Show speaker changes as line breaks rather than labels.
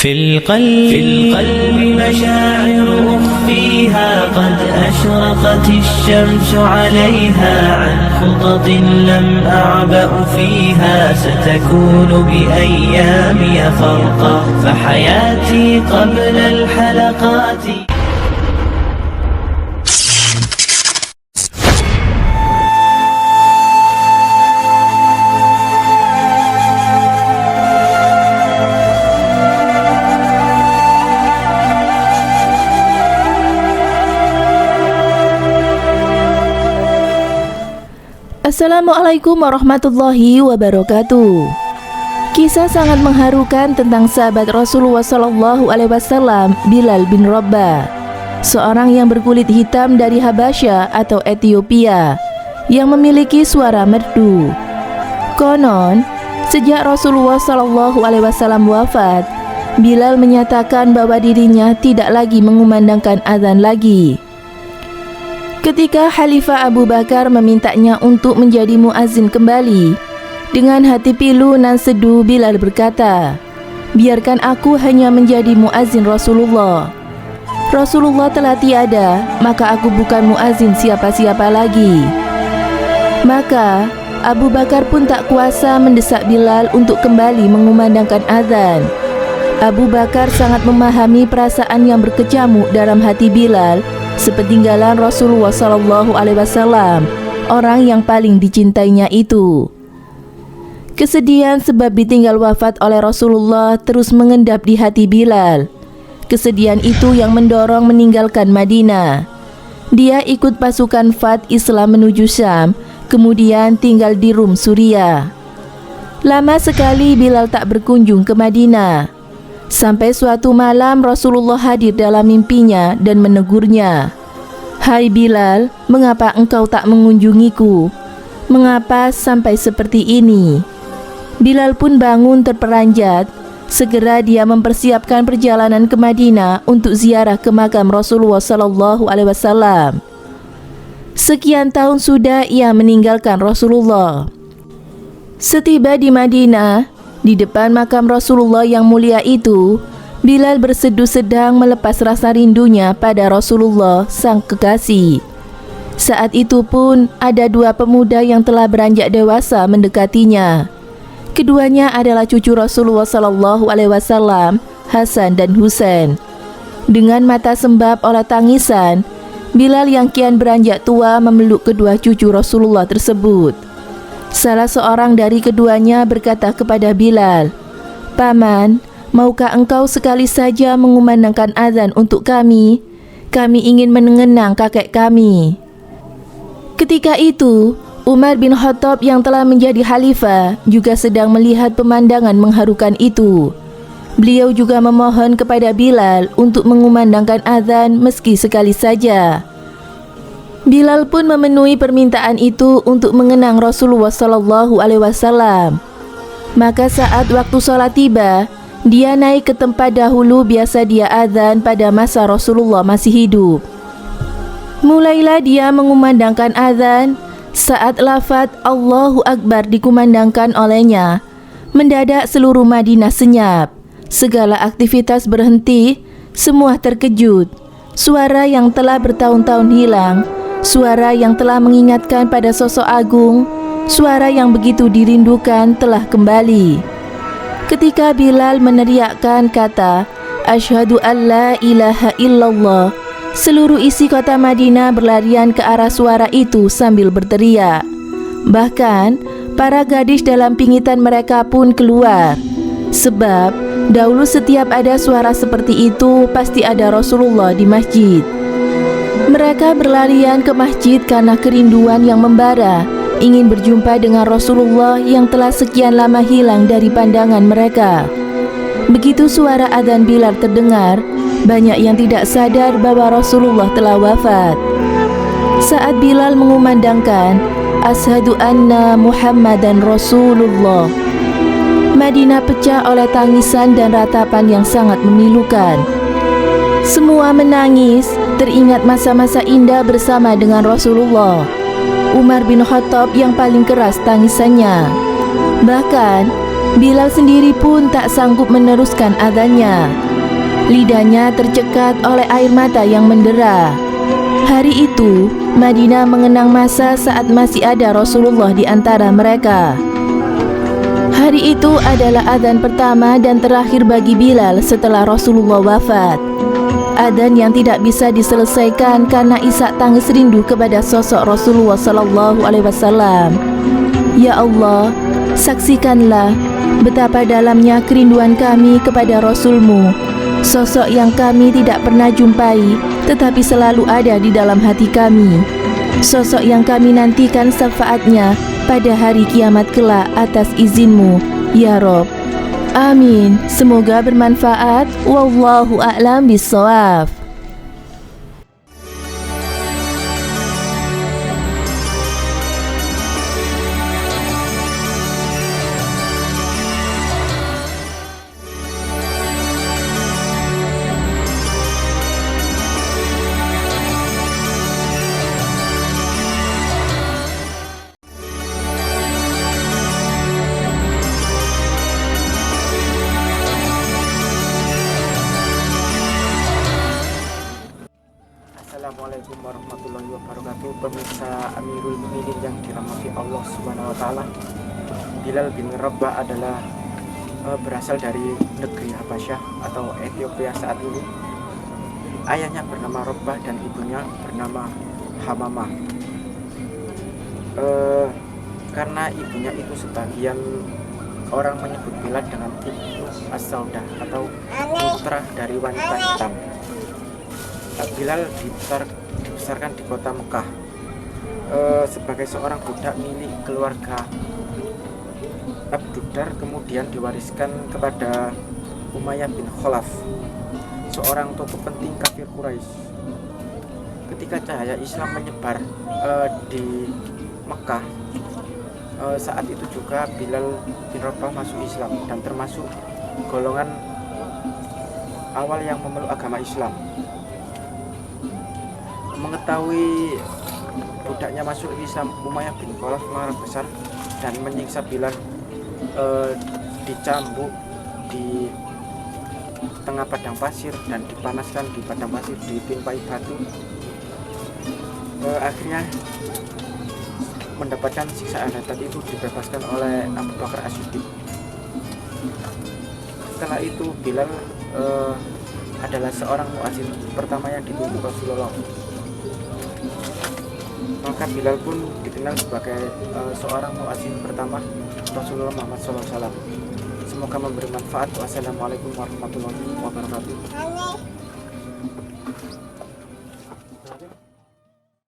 في القلب مشاعر أخفيها قد أشرقت الشمس عليها عن خطط لم أعبأ فيها ستكون بأيامي فرقا فحياتي قبل الحلقات.
Assalamualaikum warahmatullahi wabarakatuh. Kisah sangat mengharukan tentang sahabat Rasulullah SAW, Bilal bin Rabah, seorang yang berkulit hitam dari Habasyah atau Ethiopia, yang memiliki suara merdu. Konon, sejak Rasulullah SAW wafat, Bilal menyatakan bahwa dirinya tidak lagi mengumandangkan azan lagi. Ketika Khalifah Abu Bakar memintanya untuk menjadi muazin kembali, dengan hati pilu nan seduh Bilal berkata, "Biarkan aku hanya menjadi muazin Rasulullah. Rasulullah telah tiada, maka aku bukan muazin siapa-siapa lagi." Maka Abu Bakar pun tak kuasa mendesak Bilal untuk kembali mengumandangkan azan. Abu Bakar sangat memahami perasaan yang berkecamuk dalam hati Bilal sepeninggalan Rasulullah SAW, orang yang paling dicintainya itu. Kesedihan sebab ditinggal wafat oleh Rasulullah terus mengendap di hati Bilal. Kesedihan itu yang mendorong meninggalkan Madinah. Dia ikut pasukan Fath Islam menuju Syam, kemudian tinggal di Rum, Suriah. Lama sekali Bilal tak berkunjung ke Madinah. Sampai suatu malam Rasulullah hadir dalam mimpinya dan menegurnya, "Hai Bilal, mengapa engkau tak mengunjungiku? Mengapa sampai seperti ini?" Bilal pun bangun terperanjat. Segera dia mempersiapkan perjalanan ke Madinah untuk ziarah ke makam Rasulullah SAW. Sekian tahun sudah ia meninggalkan Rasulullah. Setiba di Madinah, di depan makam Rasulullah yang mulia itu, Bilal berseduh sedang melepas rasa rindunya pada Rasulullah sang kekasih. Saat itu pun ada dua pemuda yang telah beranjak dewasa mendekatinya. Keduanya adalah cucu Rasulullah SAW, Hasan dan Husain. Dengan mata sembab oleh tangisan, Bilal yang kian beranjak tua memeluk kedua cucu Rasulullah tersebut. Salah seorang dari keduanya berkata kepada Bilal, "Paman, maukah engkau sekali saja mengumandangkan azan untuk kami? Kami ingin mengenang kakek kami." Ketika itu, Umar bin Khattab yang telah menjadi khalifah juga sedang melihat pemandangan mengharukan itu. Beliau juga memohon kepada Bilal untuk mengumandangkan azan meski sekali saja. Bilal pun memenuhi permintaan itu untuk mengenang Rasulullah SAW. Maka saat waktu sholat tiba, dia naik ke tempat dahulu biasa dia azan pada masa Rasulullah masih hidup. Mulailah dia mengumandangkan azan. Saat lafaz Allahu Akbar dikumandangkan olehnya, mendadak seluruh Madinah senyap. Segala aktivitas berhenti, semua terkejut. Suara yang telah bertahun-tahun hilang, suara yang telah mengingatkan pada sosok agung, suara yang begitu dirindukan telah kembali. Ketika Bilal meneriakkan kata "Asyhadu an la ilaha illallah", seluruh isi kota Madinah berlarian ke arah suara itu sambil berteriak. Bahkan para gadis dalam pingitan mereka pun keluar. Sebab dahulu setiap ada suara seperti itu pasti ada Rasulullah di masjid. Mereka berlarian ke masjid karena kerinduan yang membara, ingin berjumpa dengan Rasulullah yang telah sekian lama hilang dari pandangan mereka. Begitu suara adzan Bilal terdengar, banyak yang tidak sadar bahwa Rasulullah telah wafat. Saat Bilal mengumandangkan "Asyhadu anna Muhammadan Rasulullah", Madinah pecah oleh tangisan dan ratapan yang sangat memilukan. Semua menangis, teringat masa-masa indah bersama dengan Rasulullah. Umar bin Khattab yang paling keras tangisannya. Bahkan Bilal sendiri pun tak sanggup meneruskan adzannya. Lidahnya tercekat oleh air mata yang mendera. Hari itu, Madinah mengenang masa saat masih ada Rasulullah di antara mereka. Hari itu adalah adzan pertama dan terakhir bagi Bilal setelah Rasulullah wafat. Adzan yang tidak bisa diselesaikan karena isak tangis rindu kepada sosok Rasulullah SAW. Ya Allah, saksikanlah betapa dalamnya kerinduan kami kepada Rasul-Mu, sosok yang kami tidak pernah jumpai tetapi selalu ada di dalam hati kami, sosok yang kami nantikan syafaatnya pada hari kiamat kelak atas izin-Mu, ya Rob. Amin. Semoga bermanfaat. Wallahu a'lam bishawab.
Assalamualaikum warahmatullahi wabarakatuh. Pemirsa Amirul Mukminin yang dirahmati Allah Subhanahu wa taala. Bilal bin Rabah adalah berasal dari negeri Habasyah atau Ethiopia saat ini. Ayahnya bernama Rabah dan ibunya bernama Hamamah. Karena ibunya itu sebagian orang menyebut Bilal dengan Ibnu As-Saudah atau putra dari wanita hitam. Bilal dibesarkan di kota Mekah sebagai seorang budak milik keluarga Abdudar, kemudian diwariskan kepada Umayyah bin Khalaf, seorang tokoh penting kafir Quraisy. Ketika cahaya Islam menyebar di Mekah, saat itu juga Bilal bin Rabah masuk Islam dan termasuk golongan awal yang memeluk agama Islam. Mengetahui budaknya masuk Islam, Umayyah bin Khalaf marah besar dan menyiksa Bilal, dicambuk di tengah padang pasir dan dipanaskan di padang pasir, ditimpai batu. Akhirnya mendapatkan siksaan dan tadi itu dibebaskan oleh Abu Bakar As-Siddiq. Setelah itu Bilal adalah seorang muadzin pertama yang ditunjuk Rasulullah. Maka Bilal pun dikenal sebagai seorang muadzin pertama Rasulullah Muhammad SAW. Semoga memberi manfaat. Wassalamualaikum warahmatullahi wabarakatuh.